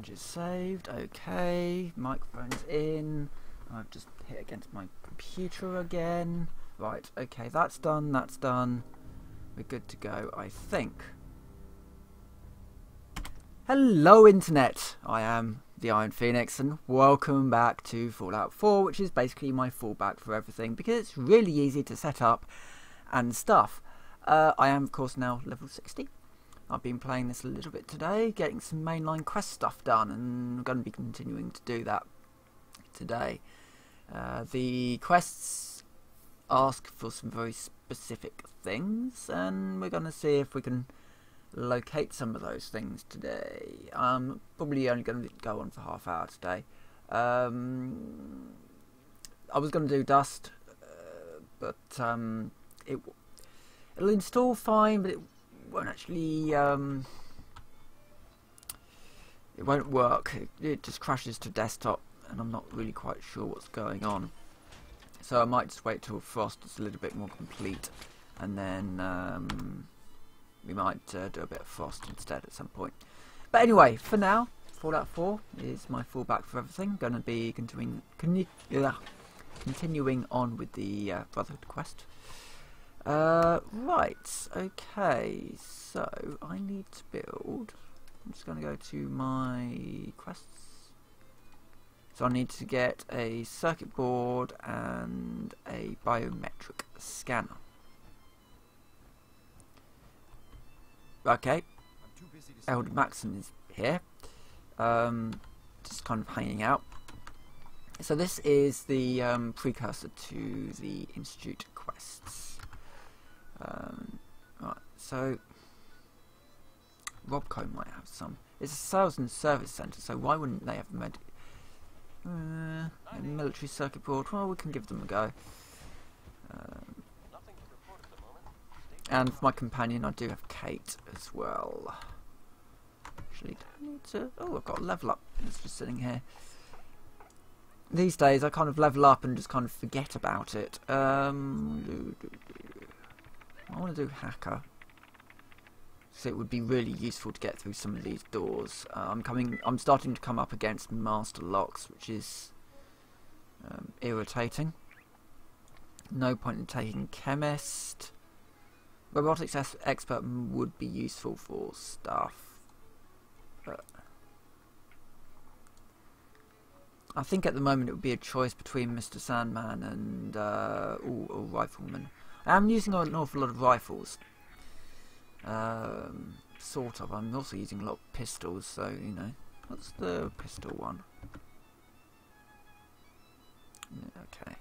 changes saved. Okay, microphone's in. I've just hit against my computer again. Right, okay, that's done, that's done. We're good to go, I think. Hello Internet! I am the Iron Phoenix and welcome back to Fallout 4, which is basically my fallback for everything because it's really easy to set up and stuff. I am of course now level 60. I've been playing this a little bit today, getting some mainline quest stuff done, and I'm going to be continuing to do that today. The quests ask for some very specific things, and we're going to see if we can locate some of those things today. I'm probably only going to go on for half hour today. I was going to do dust, but it'll install fine, but it won't actually it won't work. It just crashes to desktop, and I'm not really quite sure what's going on. So I might just wait till Frost is a little bit more complete, and then we might do a bit of Frost instead at some point. But anyway, for now, Fallout 4 is my fallback for everything. I'm going to be continuing on with the Brotherhood quest. Right, okay, so I need to build. I'm just going to go to my quests. So I need to get a circuit board and a biometric scanner. Okay, Elder Maxon is here, just kind of hanging out. So this is the precursor to the Institute quests. Right, so Robco might have some. It's a sales and service centre, so why wouldn't they have a military circuit board? Well, we can give them a go. And for my companion, I do have Kate as well. Actually, do I need to? Oh, I've got a level up. It's just sitting here. These days, I kind of level up and just kind of forget about it. I want to do hacker, so it would be really useful to get through some of these doors. I'm starting to come up against master locks, which is irritating. No point in taking chemist. Robotics expert would be useful for stuff, but I think at the moment it would be a choice between Mr. Sandman and a rifleman. I am using an awful lot of rifles, sort of. I'm also using a lot of pistols, so you know. What's the pistol one? Okay.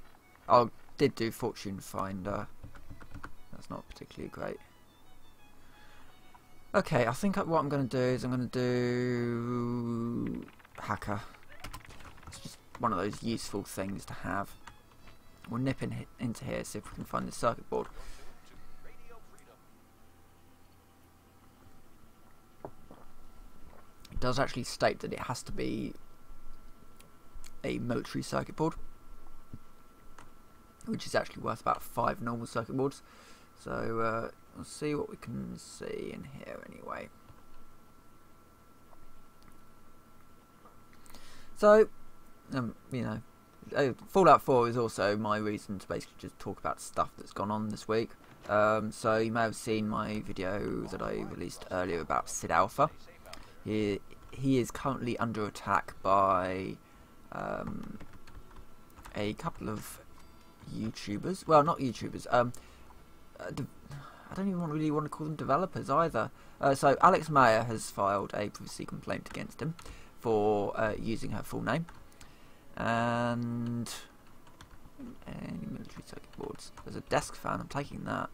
I did do Fortune Finder. That's not particularly great. Okay, I think what I'm going to do is I'm going to do hacker. It's just one of those useful things to have. We'll nip into here, see if we can find the circuit board. It does actually state that it has to be a military circuit board, which is actually worth about 5 normal circuit boards. So we'll see what we can see in here anyway. So, you know, Fallout 4 is also my reason to basically just talk about stuff that's gone on this week. So you may have seen my video that I released earlier about Sid Alpha. He is currently under attack by a couple of YouTubers. Well, not YouTubers. I don't even really want to call them developers either. So Alex Mayer has filed a privacy complaint against him for using her full name. And any military circuit boards. There's a desk fan, I'm taking that.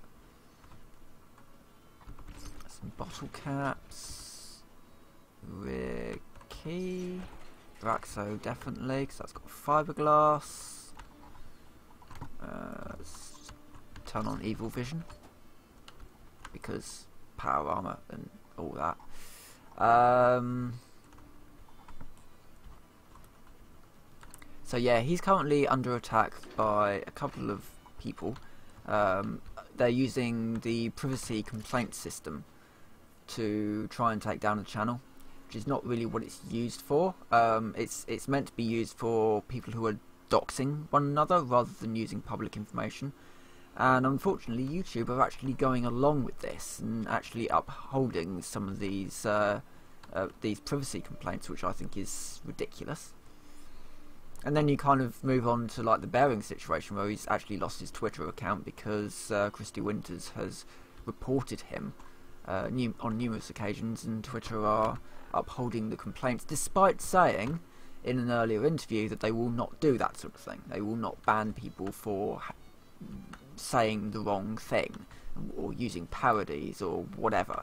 Some bottle caps. Rear key. Braxo definitely, because that's got fiberglass. Turn on evil vision, because power armor and all that. So yeah, he's currently under attack by a couple of people. They're using the privacy complaint system to try and take down the channel. which is not really what it's used for. It's meant to be used for people who are doxing one another rather than using public information. And unfortunately, YouTube are actually going along with this and actually upholding some of these privacy complaints, which I think is ridiculous. And then you kind of move on to like the Bearing situation, where he's actually lost his Twitter account because Christy Winters has reported him on numerous occasions, and Twitter are upholding the complaints, despite saying in an earlier interview that they will not do that sort of thing. They will not ban people for saying the wrong thing or using parodies or whatever.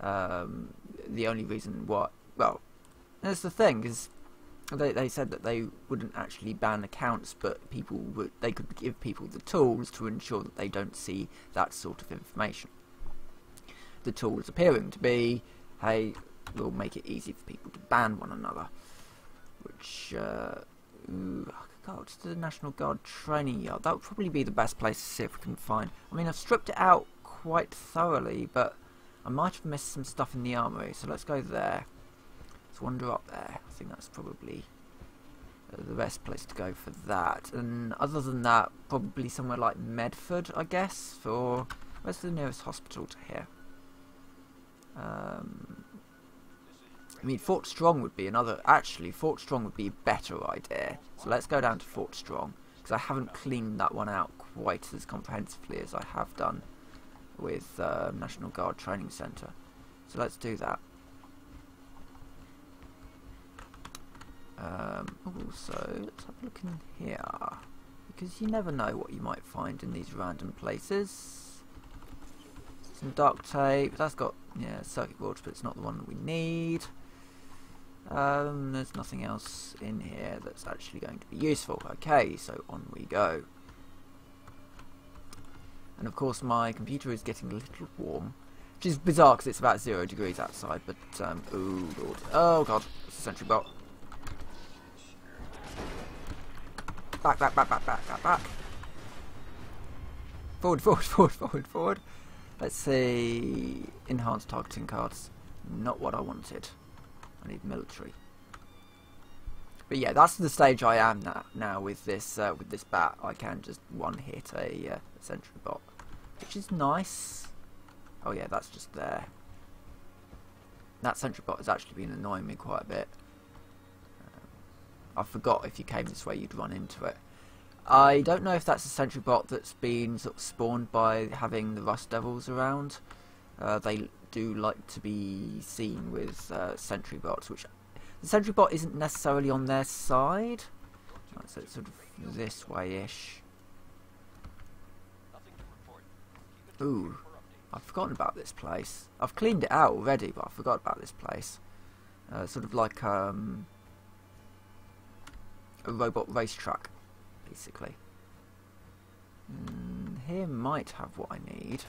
The only reason well, that's the thing, is they said that they wouldn't actually ban accounts, but they could give people the tools to ensure that they don't see that sort of information. The tools appearing to be, hey, we'll make it easy for people to ban one another, which go to the National Guard training yard. That would probably be the best place to see if we can find. I mean, I've stripped it out quite thoroughly, but I might have missed some stuff in the armory, so let's go there. Let's wander up there. I think that's probably the best place to go for that. And other than that, probably somewhere like Medford, I guess. For where's the nearest hospital to here? I mean, Fort Strong would be another. Actually, Fort Strong would be a better idea. So let's go down to Fort Strong, because I haven't cleaned that one out quite as comprehensively as I have done with National Guard Training Centre. So let's do that. Also, let's have a look in here, because you never know what you might find in these random places. Some duct tape. That's got, yeah, circuit boards, but it's not the one that we need. There's nothing else in here that's actually going to be useful. Okay, so on we go. And of course my computer is getting a little warm, which is bizarre because it's about 0 degrees outside, but oh lord, oh god, it's a sentry bot. Back, back, back, back, back, back, back. Forward, forward, forward, forward, forward. Let's see, enhanced targeting cards. Not what I wanted. I need military. But yeah, that's the stage I am now with this bat. I can just one hit a sentry bot, which is nice. Oh yeah, that's just there. That sentry bot has actually been annoying me quite a bit. I forgot if you came this way you'd run into it. I don't know if that's a sentry bot that's been sort of spawned by having the Rust Devils around. They do like to be seen with sentry bots, which the sentry bot isn't necessarily on their side. Right, so it's sort of this way-ish. Ooh, I've forgotten about this place. I've cleaned it out already, but I forgot about this place. Sort of like a robot racetrack, basically. Here might have what I need.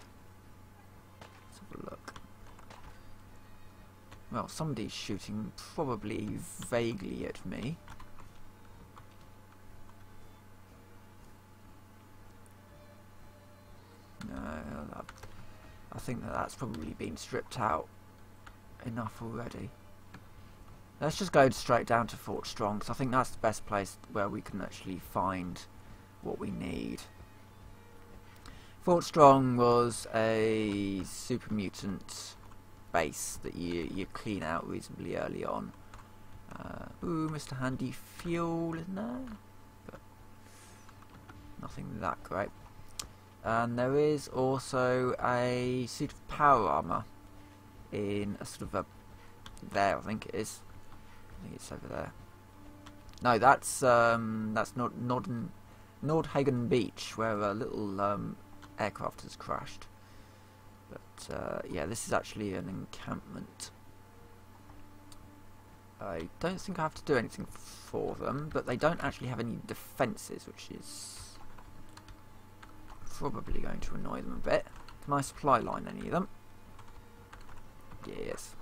Let's have a look. Well, somebody's shooting probably vaguely at me. No, I think that's probably been stripped out enough already. Let's just go straight down to Fort Strong, because I think that's the best place where we can actually find what we need. Fort Strong was a super mutant base that you clean out reasonably early on. Ooh, Mr. Handy fuel, isn't there? But nothing that great. And there is also a suit of power armor in a sort of a there, I think it is. I think it's over there. No, that's Nordhagen Beach, where a little aircraft has crashed. But yeah, this is actually an encampment. I don't think I have to do anything for them, but they don't actually have any defences, which is probably going to annoy them a bit. Can I supply line any of them? Yes.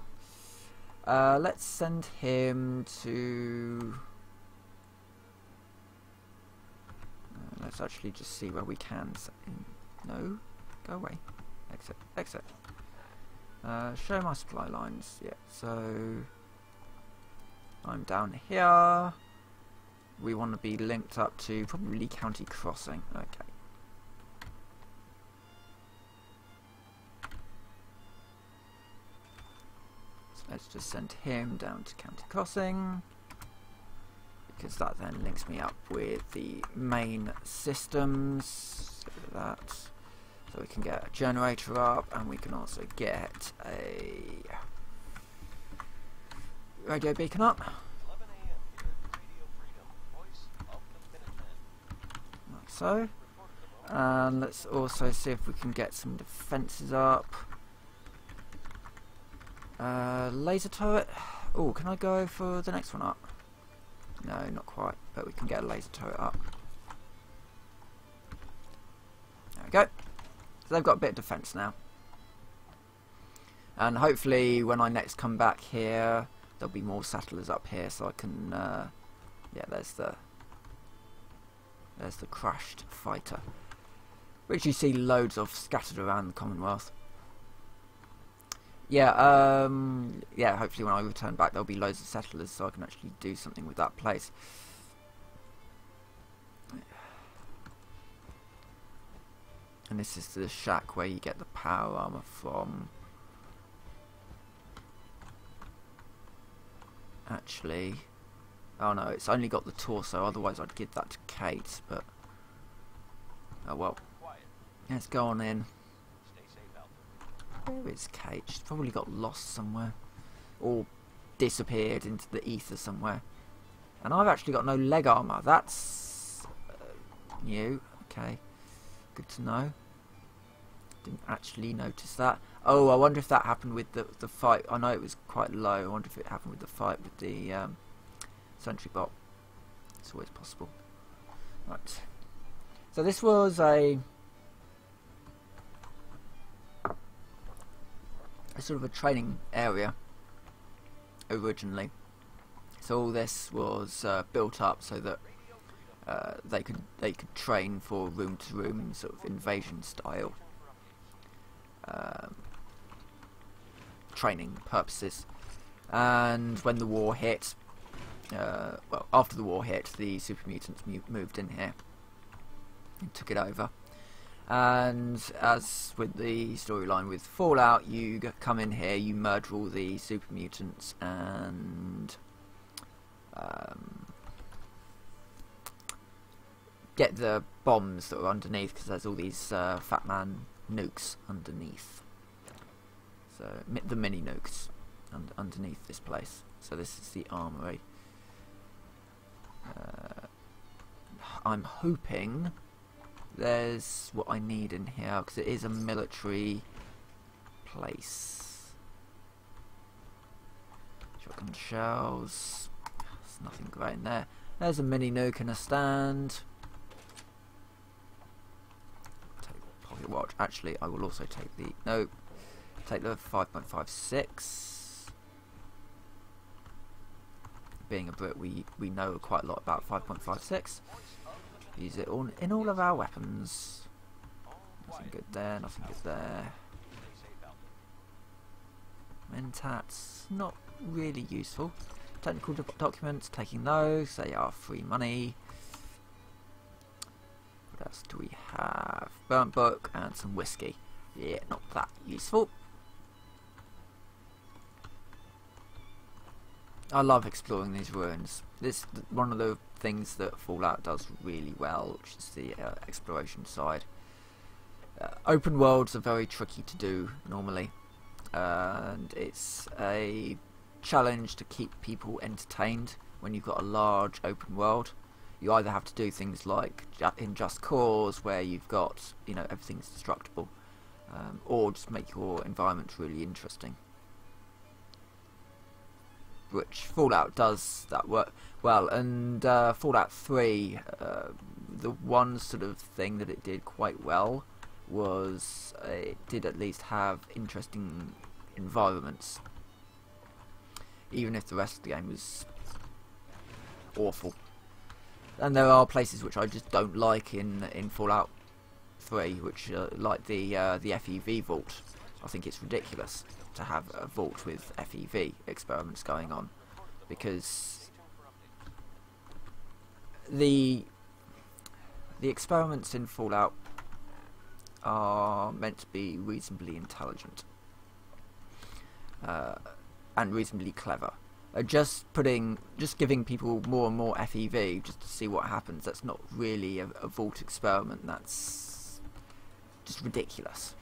Let's send him to... let's actually just see where we can. No, go away. Exit, exit. Show my supply lines. Yeah, so I'm down here. We want to be linked up to probably County Crossing. Okay. So let's just send him down to County Crossing, because that then links me up with the main systems. That, so we can get a generator up, and we can also get a radio beacon up. Like so. And let's also see if we can get some defences up. Laser turret. Oh, can I go for the next one up? No, not quite, but we can get a laser turret up. There we go. So they've got a bit of defence now. And hopefully when I next come back here, there'll be more settlers up here, so I can... yeah, there's the crashed fighter, which you see loads of scattered around the Commonwealth. Yeah, yeah, hopefully when I return back there'll be loads of settlers, so I can actually do something with that place. And this is the shack where you get the power armor from. Actually, oh no, it's only got the torso, otherwise I'd give that to Kate, but oh well. Let's go on in. Where is Kate? She's probably got lost somewhere, or disappeared into the ether somewhere. And I've actually got no leg armor. That's new. Okay, good to know. Didn't actually notice that. Oh, I wonder if that happened with the fight. I know it was quite low. I wonder if it happened with the fight with the sentry bot. It's always possible. Right. So this was a sort of a training area originally. So all this was built up so that they could train for room to room sort of invasion style training purposes. And when the war hit, well, after the war hit, the super mutants moved in here and took it over. And as with the storyline with Fallout, you come in here, you murder all the super mutants, and get the bombs that are underneath, because there's all these Fat Man nukes underneath. So the mini nukes underneath this place. So this is the armory. I'm hoping there's what I need in here, because it is a military place. Shotgun shells. There's nothing great in there. There's a mini nuke in a stand. Take the pocket watch. Actually, I will also take the... No. Take the 5.56. Being a Brit, we know quite a lot about 5.56. Use it in all of our weapons. Nothing good there, nothing good there. Mentats, not really useful. Technical documents, taking those, they are free money. What else do we have? Burnt book and some whiskey. Yeah, not that useful. I love exploring these ruins. This is one of the things that Fallout does really well, which is the exploration side. Open worlds are very tricky to do normally, and it's a challenge to keep people entertained when you've got a large open world. You either have to do things like in Just Cause, where you've got, you know, everything's destructible, or just make your environment really interesting. Which Fallout does that work well, and Fallout 3, the one sort of thing that it did quite well was it did at least have interesting environments, even if the rest of the game was awful. And there are places which I just don't like in Fallout 3, which like the FEV vault. I think it's ridiculous to have a vault with FEV experiments going on. because the experiments in Fallout are meant to be reasonably intelligent and reasonably clever. Just giving people more and more FEV just to see what happens, that's not really a Vault experiment. That's just ridiculous.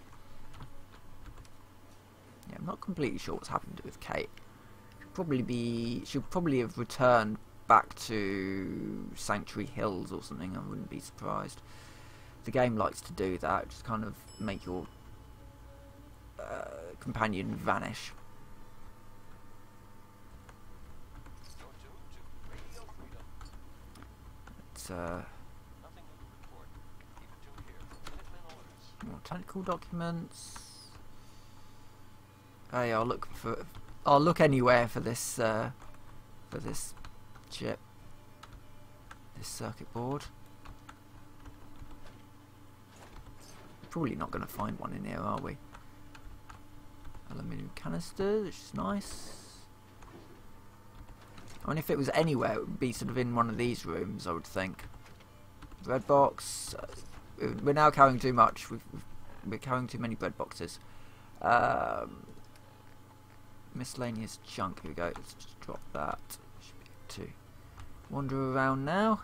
Yeah, I'm not completely sure what's happened with Kate. She'll probably have returned back to Sanctuary Hills or something. I wouldn't be surprised. The game likes to do that, just kind of make your companion vanish. More technical documents. Hey, I'll look anywhere for this chip, this circuit board. Probably not going to find one in here, are we? Aluminium canisters, which is nice. I mean, if it was anywhere, it would be sort of in one of these rooms, I would think. Bread box. We're now carrying too much. We're carrying too many bread boxes. Miscellaneous junk. Here we go. Let's just drop that. Should be able to wander around now.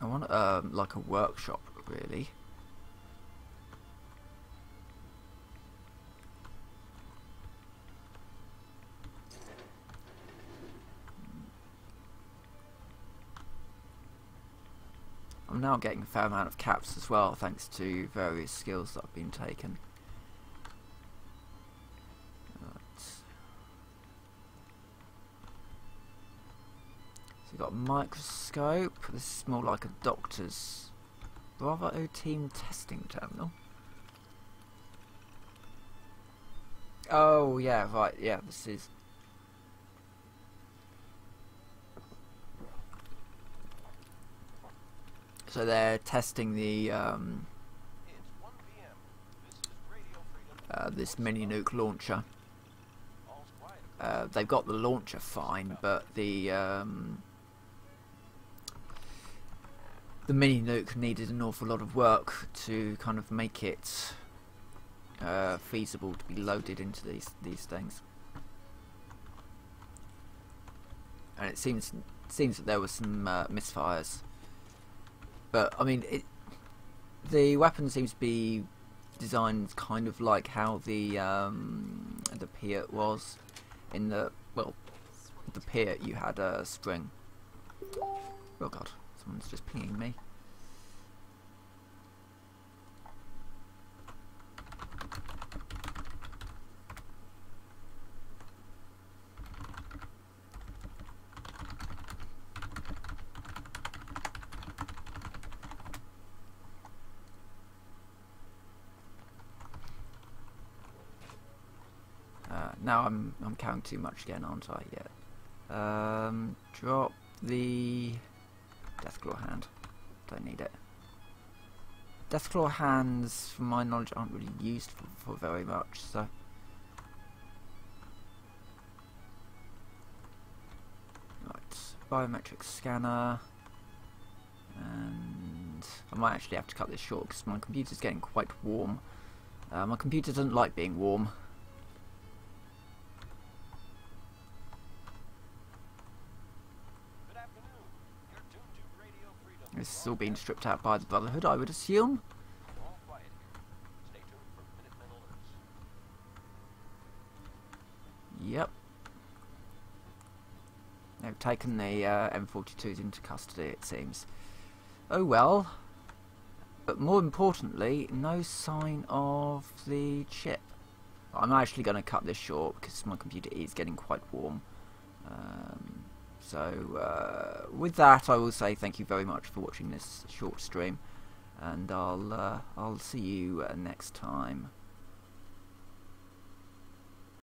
I want like a workshop, really. I'm now getting a fair amount of caps as well, thanks to various skills that have been taken. So you've got a microscope. This is more like a doctor's Bravo team testing terminal. Oh yeah, right, yeah, this is. So they're testing the this mini nuke launcher. They've got the launcher fine, but the mini nuke needed an awful lot of work to kind of make it feasible to be loaded into these things. And it seems that there were some misfires. But I mean, the weapon seems to be designed kind of like how the Piat was. In the Piat you had a spring. Oh god, someone's just pinging me. Now I'm carrying too much again, aren't I? Yeah. Drop the Deathclaw hand. Don't need it. Deathclaw hands, from my knowledge, aren't really used for very much. So. Right. Biometric scanner. And I might actually have to cut this short because my computer's getting quite warm. My computer doesn't like being warm. This is all being stripped out by the Brotherhood, I would assume. Yep. They've taken the M42s into custody, it seems. Oh well. But more importantly, no sign of the chip. I'm actually going to cut this short because my computer is getting quite warm. So with that, I will say thank you very much for watching this short stream, and I'll see you next time.